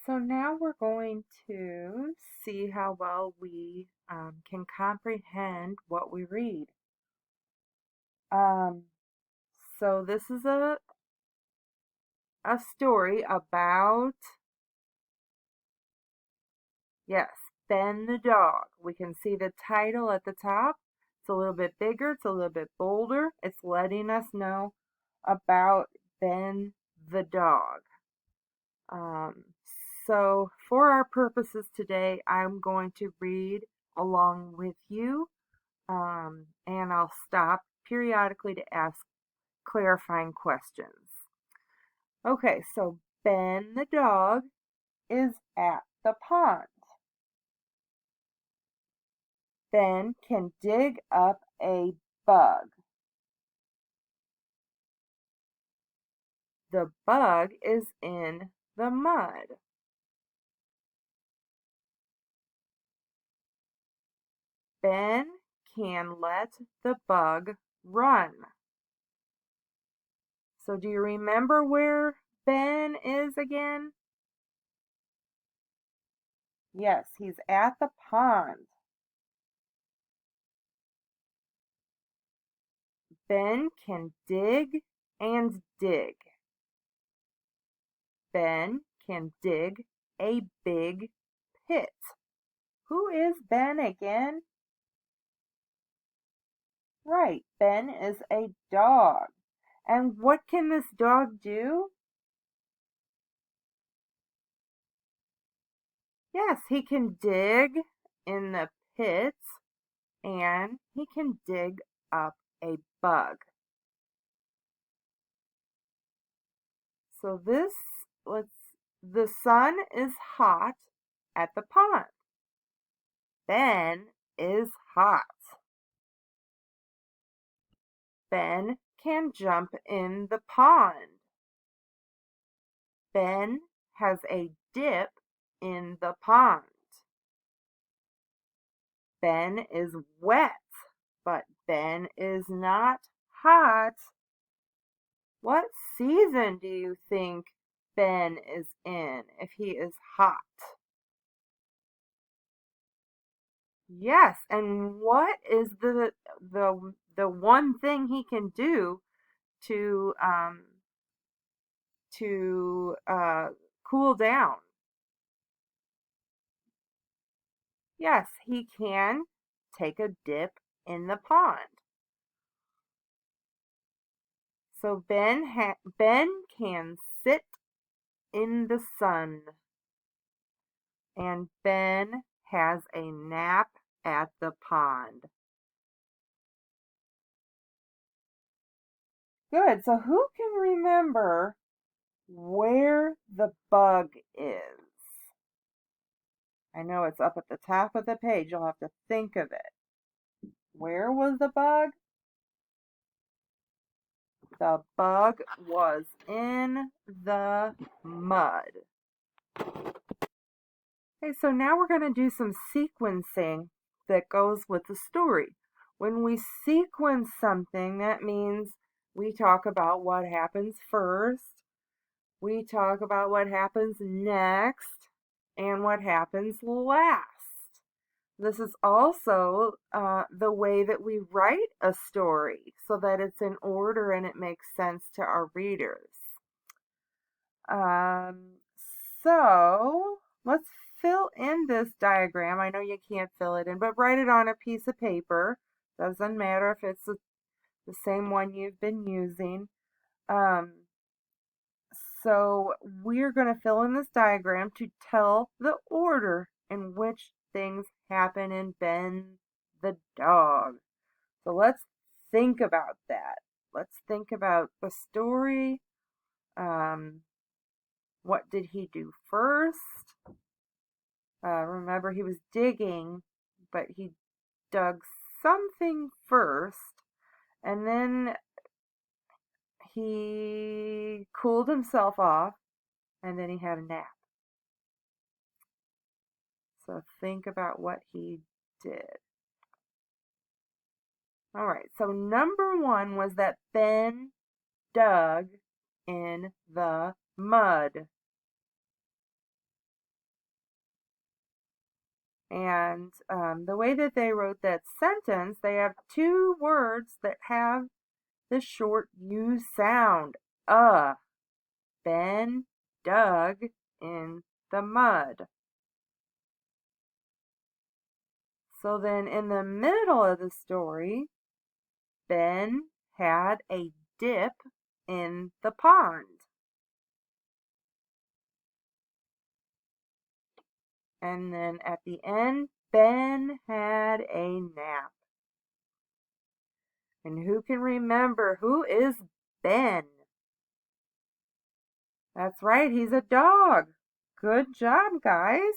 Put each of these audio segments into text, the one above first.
So now we're going to see how well we can comprehend what we read. Um, so this is a story about, yes, Ben the dog. We can see the title at the top. It's a little bit bigger, it's a little bit bolder. It's letting us know about Ben the dog. Um, so for our purposes today, I'm going to read along with you, and I'll stop periodically to ask clarifying questions. Okay, so Ben the dog is at the pond. Ben can dig up a bug. The bug is in the mud. Ben can let the bug run. So do you remember where Ben is again? Yes, he's at the pond. Ben can dig and dig. Ben can dig a big pit. Who is Ben again? Right, Ben is a dog. And what can this dog do? Yes, he can dig in the pit and he can dig up a bug. So the sun is hot at the pond. Ben is hot. Ben can jump in the pond. Ben has a dip in the pond. Ben is wet, but Ben is not hot. What season do you think Ben is in if he is hot? Yes, and what is the one thing he can do to to cool down? Yes, he can take a dip in the pond. So Ben can sit in the sun, and Ben has a nap at the pond. Good. So who can remember where the bug is? I know it's up at the top of the page. You'll have to think of it. Where was the bug? The bug was in the mud. Okay, so now we're going to do some sequencing that goes with the story. When we sequence something, that means we talk about what happens first, we talk about what happens next, and what happens last. This is also the way that we write a story so that it's in order and it makes sense to our readers. Um, so let's fill in this diagram. I know you can't fill it in, but write it on a piece of paper. Doesn't matter if it's the same one you've been using. Um, so we're going to fill in this diagram to tell the order in which things happen in Ben the dog. So let's think about that. Let's think about the story. What did he do first? Remember, he was digging, but he dug something first, and then he cooled himself off, and then he had a nap. So think about what he did. All right, so number one was that Ben dug in the mud. And the way that they wrote that sentence, they have two words that have the short U sound. Ben dug in the mud. So then in the middle of the story, Ben had a dip in the pond. And then at the end, Ben had a nap. And who can remember who is Ben? That's right, he's a dog. Good job, guys.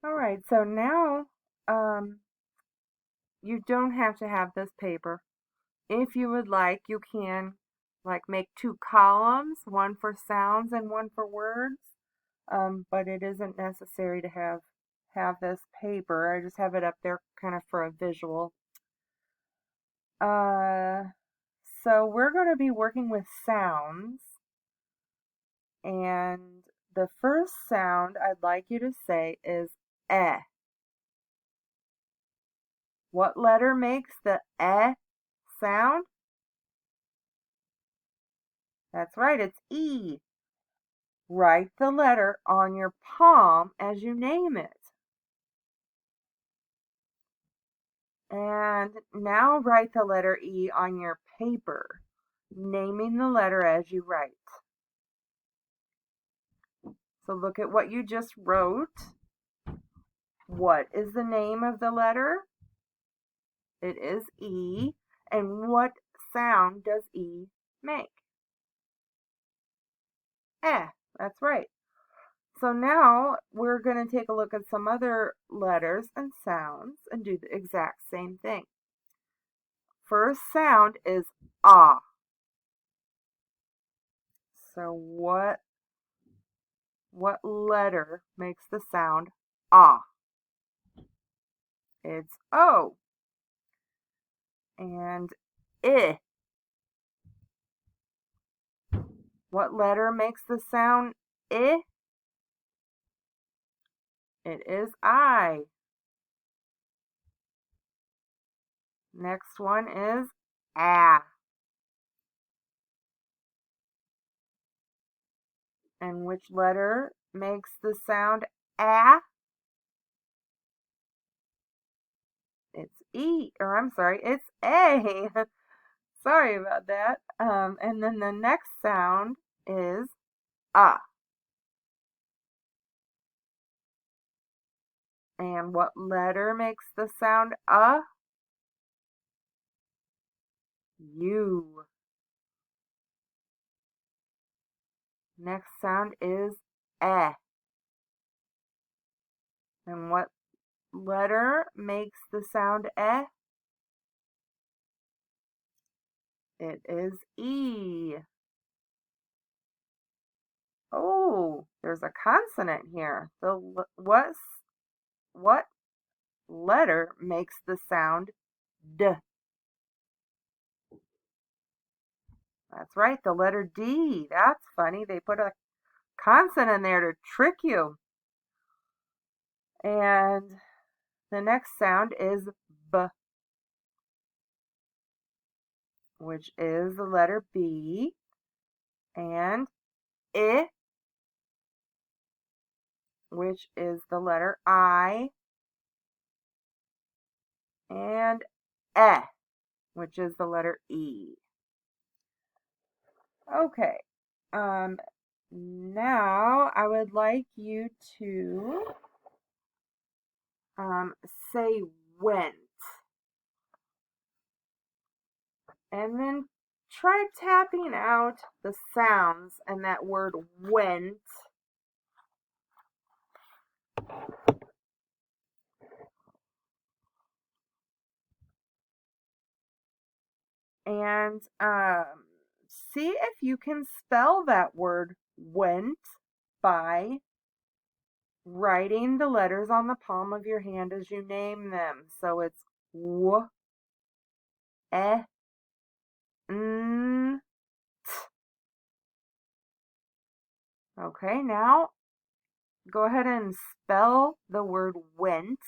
All right, so now you don't have to have this paper. If you would like, you can like make two columns, one for sounds and one for words. But it isn't necessary to have this paper. I just have it up there kind of for a visual. So we're going to be working with sounds, and the first sound I'd like you to say is eh. What letter makes the eh sound? That's right, it's E. Write the letter on your palm as you name it. And now write the letter E on your paper, naming the letter as you write. So look at what you just wrote. What is the name of the letter? It is E. And what sound does E make? Eh, that's right. So now we're going to take a look at some other letters and sounds and do the exact same thing. First sound is ah. So what letter makes the sound ah? It's O. And I. What letter makes the sound I? It is I. Next one is ah. And which letter makes the sound ah? It's E, or I'm sorry, it's A. Sorry about that. And then the next sound is ah. And what letter makes the sound U. Next sound is eh. And what letter makes the sound eh? It is E. Oh, there's a consonant here. What letter makes the sound D? That's right, the letter D. That's funny. They put a consonant in there to trick you. And the next sound is B, which is the letter B. And I, which is the letter I. And E, which is the letter E. Okay. Now I would like you to say went. And then try tapping out the sounds and that word went. And see if you can spell that word went by writing the letters on the palm of your hand as you name them. So it's w, e, n, t. Okay, now go ahead and spell the word went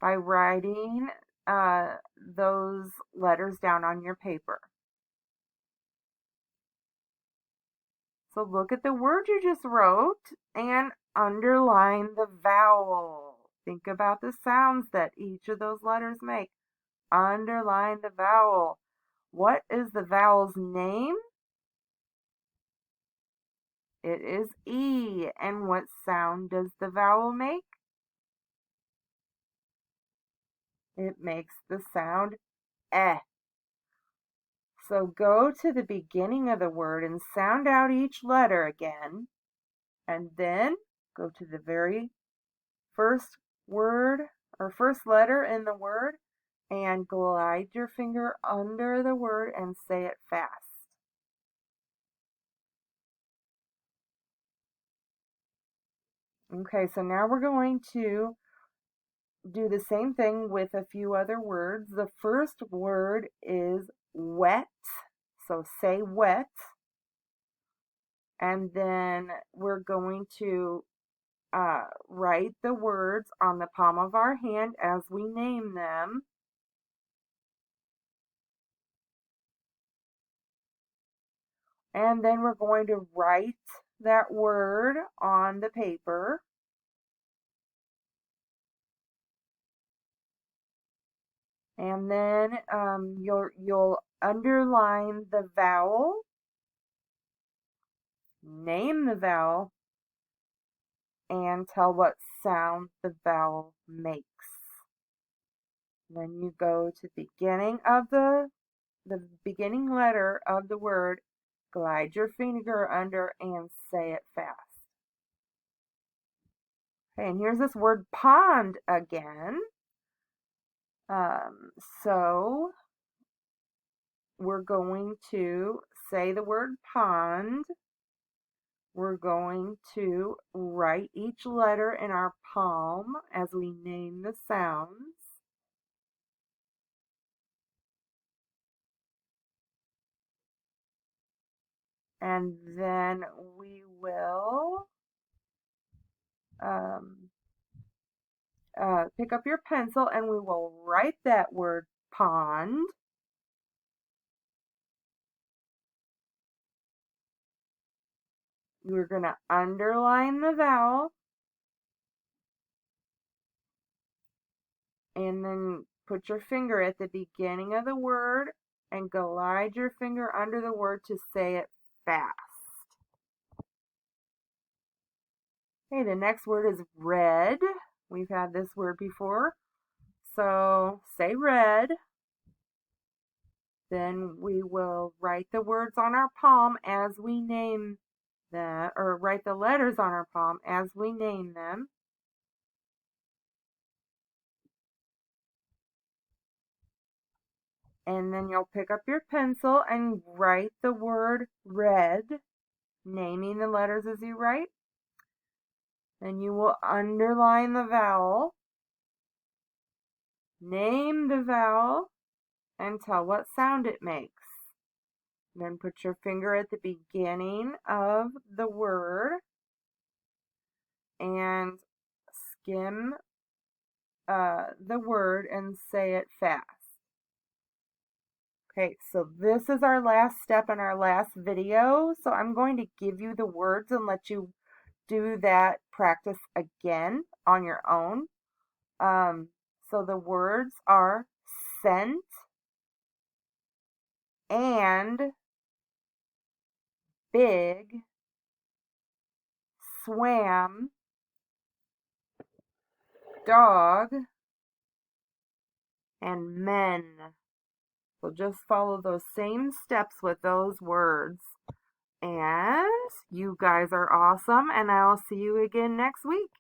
by writing those letters down on your paper. So look at the word you just wrote and underline the vowel. Think about the sounds that each of those letters make. Underline the vowel. What is the vowel's name? It is E. And what sound does the vowel make? It makes the sound eh. So go to the beginning of the word and sound out each letter again. And then go to the very first word or first letter in the word and glide your finger under the word and say it fast. Okay, so now we're going to do the same thing with a few other words. The first word is wet, so say wet. And then we're going to write the words on the palm of our hand as we name them. And then we're going to write that word on the paper. And then you'll underline the vowel, name the vowel, and tell what sound the vowel makes. Then you go to the beginning of the beginning letter of the word, glide your finger under and say it fast. Okay, and here's this word pond again. So we're going to say the word pond. We're going to write each letter in our palm as we name the sounds. And then we will pick up your pencil and we will write that word pond. We're going to underline the vowel and then put your finger at the beginning of the word and glide your finger under the word to say it fast. Okay, the next word is red. We've had this word before. So say red. Then we will write the words on our palm as we name them, or write the letters on our palm as we name them. And then you'll pick up your pencil and write the word red, naming the letters as you write. Then you will underline the vowel, name the vowel, and tell what sound it makes. Then put your finger at the beginning of the word and skim the word and say it fast. Okay, so this is our last step in our last video. So I'm going to give you the words and let you do that practice again on your own. So the words are scent and big, swam, dog, and men. So just follow those same steps with those words. And you guys are awesome, and I'll see you again next week.